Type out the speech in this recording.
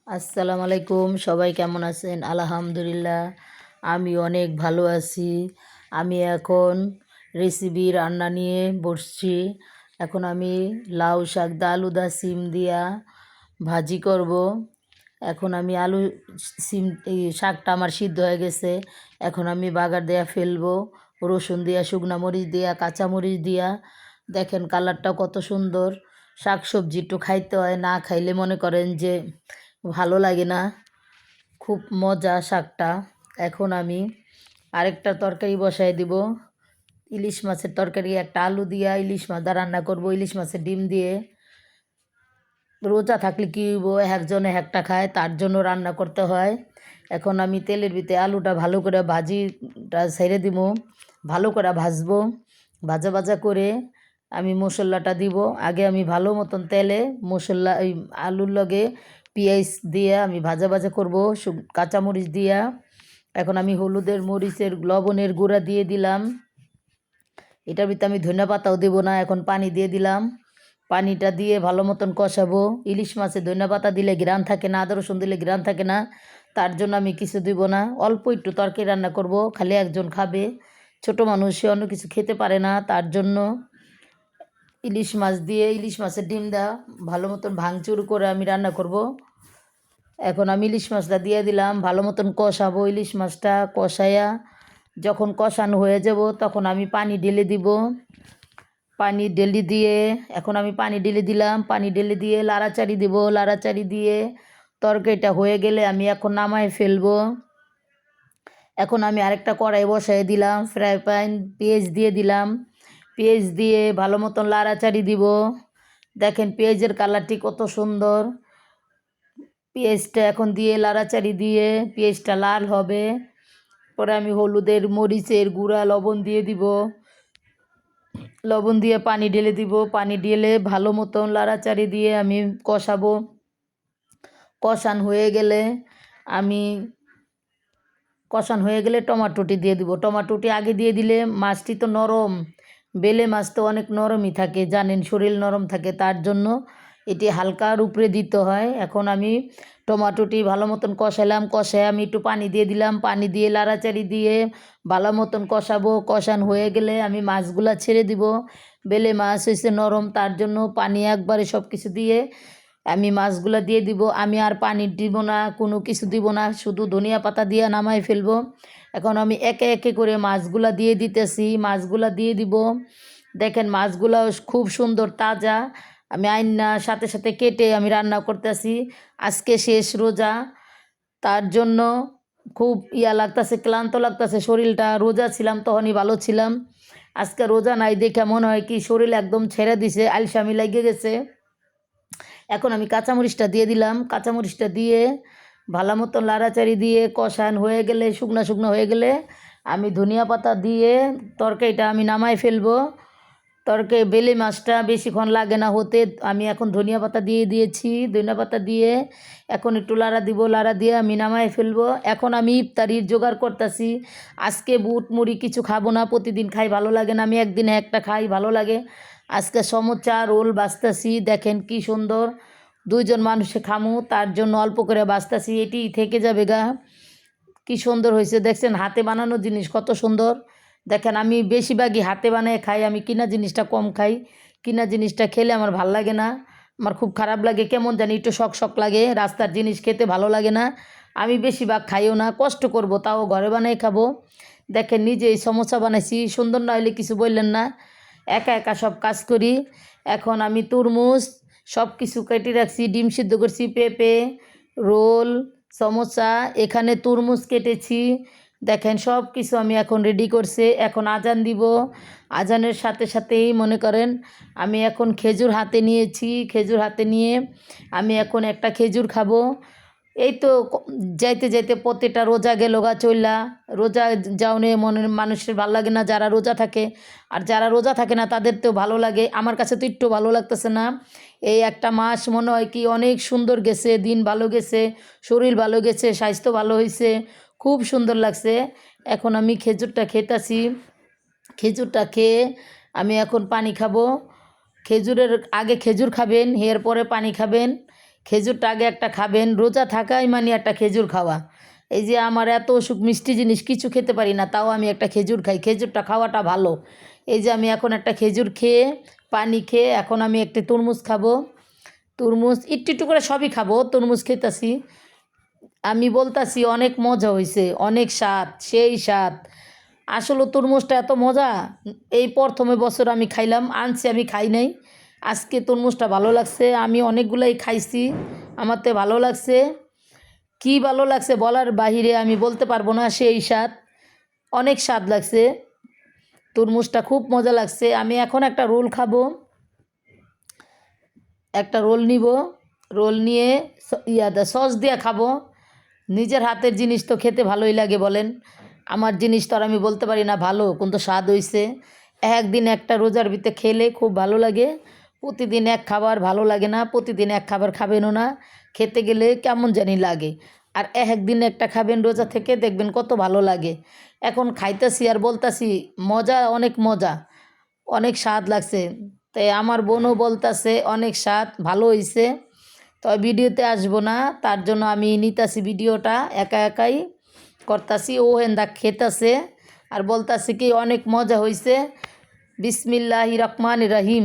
আসসালামু আলাইকুম, সবাই কেমন আছেন? আলহামদুলিল্লাহ আমি অনেক ভালো আছি। আমি এখন রেসিপি রান্না নিয়ে বসছি। এখন আমি লাউ শাক দা আলু দা সিম দিয়া ভাজি করব। এখন আমি আলু সিম এই শাকটা আমার সিদ্ধ হয়ে গেছে। এখন আমি বাগার দেয়া ফেলবো, রসুন দিয়া, শুকনা মরিচ দিয়া, কাঁচা মরিচ দিয়া। দেখেন কালারটা কত সুন্দর। শাক সবজি একটু খাইতে হয়, না খাইলে মনে করেন যে ভালো লাগে না। খুব মজা শাকটা। এখন আমি আরেকটা তরকারি বসায় দিব। ইলিশ মাছের তরকারি, একটা আলু দিয়া ইলিশ মাছ দা রান্না করব, ইলিশ মাছের ডিম দিয়ে। রোজা থাকলে কী হইব, একজনে একটা খায়, তার জন্য রান্না করতে হয়। এখন আমি তেলের ভিতরে আলুটা ভালো করে ভাজিটা ছেড়ে দিব, ভালো করে ভাজবো। ভাজা ভাজা করে আমি মশলাটা দিব। আগে আমি ভালো মতন তেলে মশলা এই আলুর লগে পেঁয়াজ দিয়ে আমি ভাজা ভাজা করব, কাঁচামরিচ দিয়া। এখন আমি হলুদের, মরিচের, লবণের গুঁড়া দিয়ে দিলাম। এটার ভিতরে আমি ধনিয়া পাতাও দেবো না। এখন পানি দিয়ে দিলাম। পানিটা দিয়ে ভালো মতন কষাবো। ইলিশ মাছে ধনিয়া পাতা দিলে ঘ্রাণ থাকে না, আদা রসুন দিলে ঘ্রাণ থাকে না, তার জন্য আমি কিছু দিব না। অল্প একটু তরকারি রান্না করব, খালি একজন খাবে, ছোট মানুষ, সে অন্য কিছু খেতে পারে না, তার জন্য ইলিশ মাছ দিয়ে ইলিশ মাছের ডিম দেওয়া ভালো মতন ভাঙচুর করে আমি রান্না করব। এখন আমি ইলিশ মাছটা দিয়ে দিলাম, ভালো মতন কষাবো। ইলিশ মাছটা কষাইয়া যখন কষানো হয়ে যাব তখন আমি পানি ঢেলে দিব। পানি ঢেলে দিয়ে এখন আমি পানি ঢেলে দিলাম। পানি ঢেলে দিয়ে লাড়াচাড়ি দিব। লাড়াচাড়ি দিয়ে তরকারিটা হয়ে গেলে আমি এখন নামায় ফেলবো। এখন আমি আরেকটা কড়াই বসাই দিলাম, ফ্রাই প্যান, পেঁয়াজ দিয়ে দিলাম। পেঁয়াজ দিয়ে ভালো মতন লাড়াচাড়ি দিব। দেখেন পেঁয়াজের কালারটি কত সুন্দর। পেঁয়াজটা এখন দিয়ে লাড়াচাড়ি দিয়ে পেঁয়াজটা লাল হবে। পরে আমি হলুদের, মরিচের গুঁড়া, লবণ দিয়ে দিব। লবণ দিয়ে পানি ঢেলে দিব। পানি ঢেলে ভালো মতন লাড়াচাড়ি দিয়ে আমি কষাবো। কষান হয়ে গেলে আমি টমাটোটি দিয়ে দিব। টমাটোটি আগে দিয়ে দিলে মাছটি তো নরম, বেলে মাছ তো অনেক নরমই থাকে, জানেন শরীর নরম থাকে, তার জন্য এটি হালকার উপরে দিতে হয়। এখন আমি টমাটোটি ভালো মতন কষালাম। কষায় আমি একটু পানি দিয়ে দিলাম। পানি দিয়ে লাড়াচাড়ি দিয়ে ভালো মতন কষাবো। কষান হয়ে গেলে আমি মাছগুলা ছেড়ে দিব। বেলে মাছ হয়েছে নরম, তার জন্য পানি একবারে সব কিছু দিয়ে আমি মাছগুলা দিয়ে দিব। আমি আর পানি দিব না, কোনো কিছু দিব না, শুধু ধনিয়া পাতা দিয়ে নামাই ফেলবো। এখন আমি একে একে করে মাছগুলা দিয়ে দিতেছি। মাছগুলা দিয়ে দিব। দেখেন মাছগুলা খুব সুন্দর তাজা, আমি আইনা সাথে সাথে কেটে আমি রান্না করতেছি। আজকে শেষ রোজা, তার জন্য খুব লাগতেছে, ক্লান্ত লাগতেছে শরীরটা। রোজা ছিলাম তখনই ভালো ছিলাম, আজকে রোজা নাই দেখে মনে হয় কি শরীর একদম ছেড়ে দিছে, আলসামি লেগে গেছে। এখন আমি কাঁচামরিচটা দিয়ে দিলাম। কাঁচামরিচটা দিয়ে ভালো মতন লাড়াচাড়ি দিয়ে কষান হয়ে গেলে, শুকনো শুকনো হয়ে গেলে আমি ধনিয়া পাতা দিয়ে তরকারিটা আমি নামাই ফেলবো। তরকারি বেলে মাছটা বেশিক্ষণ লাগে না হতে, আমি এখন ধনিয়া পাতা দিয়ে দিয়েছি। ধনিয়া পাতা দিয়ে এখন একটু লাড়া দিব। লাড়া দিয়ে আমি নামাই ফেলবো। এখন আমি ইফতারির জোগাড় করতেছি। আজকে বুট মুড়ি কিছু খাবো না, প্রতিদিন খাই ভালো লাগে না, আমি একদিনে একটা খাই ভালো লাগে। আজকে সমোসা রোল বাছতেছি। দেখেন কি সুন্দর, দুইজন মানুষে খামু, তার জন্য অল্প করে বাছতেছি। এটি থেকে যাবে গা। কি সুন্দর হয়েছে দেখছেন, হাতে বানানো জিনিস কত সুন্দর। দেখেন আমি বেশিরভাগই হাতে বানিয়ে খাই, আমি কিনা জিনিসটা কম খাই। কিনা জিনিসটা খেলে আমার ভাল লাগে না, আমার খুব খারাপ লাগে, কেমন জানি একটু শক শক লাগে, রাস্তার জিনিস খেতে ভালো লাগে না। আমি বেশিরভাগ খাইও না, কষ্ট করব তাও ঘরে বানিয়ে খাবো। দেখেন নিজেই সমোসা বানাইছি, সুন্দর না হলে কিছু বললেন না, একা একা সব কাজ করি। এখন আমি তরমুজ সব কিছু কেটে রাখছি, ডিম সিদ্ধ করছি, পেঁপে, রোল, সমোসা, এখানে তরমুজ কেটেছি। দেখেন সব কিছু আমি এখন রেডি করছি। এখন আজান দিব। আজানের সাথে সাথেই মনে করেন আমি এখন খেজুর হাতে নিয়েছি। খেজুর হাতে নিয়ে আমি এখন একটা খেজুর খাবো। এই তো যাইতে যাইতে প্রত্যেকটা রোজা গেল গা চললা। রোজা যাওনে মনের মানুষের ভালো লাগে না যারা রোজা থাকে, আর যারা রোজা থাকে না তাদের তো ভালো লাগে। আমার কাছে তো একটু ভালো লাগতেছে না। এই একটা মাস মনে হয় কি অনেক সুন্দর গেছে, দিন ভালো গেছে, শরীর ভালো গেছে, স্বাস্থ্য ভালো হয়েছে, খুব সুন্দর লাগছে। এখন আমি খেজুরটা খেতেছি। খেজুরটা খেয়ে আমি এখন পানি খাবো। খেজুরের আগে খেজুর খাবেন, এর পরে পানি খাবেন। খেজুরটা আগে একটা খাবেন, রোজা থাকাই মানে একটা খেজুর খাওয়া। এই যে আমার এত অসুখ, মিষ্টি জিনিস কিছু খেতে পারি না, তাও আমি একটা খেজুর খাই, খেজুরটা খাওয়াটা ভালো। এই যে আমি এখন একটা খেজুর খেয়ে, পানি খেয়ে এখন আমি একটা তরমুজ খাবো। তরমুজ একটু একটু করে সবই খাবো, তরমুজ খেতেছি। আমি বলতাছি অনেক মজা হয়েছে, অনেক স্বাদ, সেই স্বাদ। আসলে তরমুজটা এত মজা, এই প্রথমে বছর আমি খাইলাম, আনছি আমি খাই নাই। আজকে তরমুজটা ভালো লাগছে, আমি অনেকগুলাই খাইছি, আমার তো ভালো লাগছে। কি ভালো লাগছে বলার বাহিরে, আমি বলতে পারবো না, সেই স্বাদ, অনেক স্বাদ লাগছে। তরমুজটা খুব মজা লাগছে। আমি এখন একটা রোল খাবো, একটা রোল নিব, রোল নিয়ে সস দিয়ে খাবো। নিজের হাতের জিনিস তো খেতে ভালোই লাগে বলেন, আমার জিনিস তো আর আমি বলতে পারি না ভালো, কিন্তু স্বাদ হইছে। একদিন একটা রোজার ভিতরে খেলে খুব ভালো লাগে, প্রতিদিন এক খাবার ভালো লাগে না, প্রতিদিন এক খাবার খাবেনও না, খেতে গেলে কেমন জানি লাগে। আর একদিন একটা খাবেন রোজা থেকে, দেখবেন কত ভালো লাগে। এখন খাইতেছি আর বলতাছি মজা, অনেক মজা, অনেক স্বাদ লাগছে। তাই আমার বোনও বলতাছে অনেক স্বাদ, ভালো হইছে। তবে ভিডিওতে আসবো না, তার জন্য আমি নিতাছি ভিডিওটা, একা একাই করতাছি। ও হেন্দা খেতাছে আর বলতাছে কি অনেক মজা হইছে। বিসমিল্লাহির রহমানির রহিম।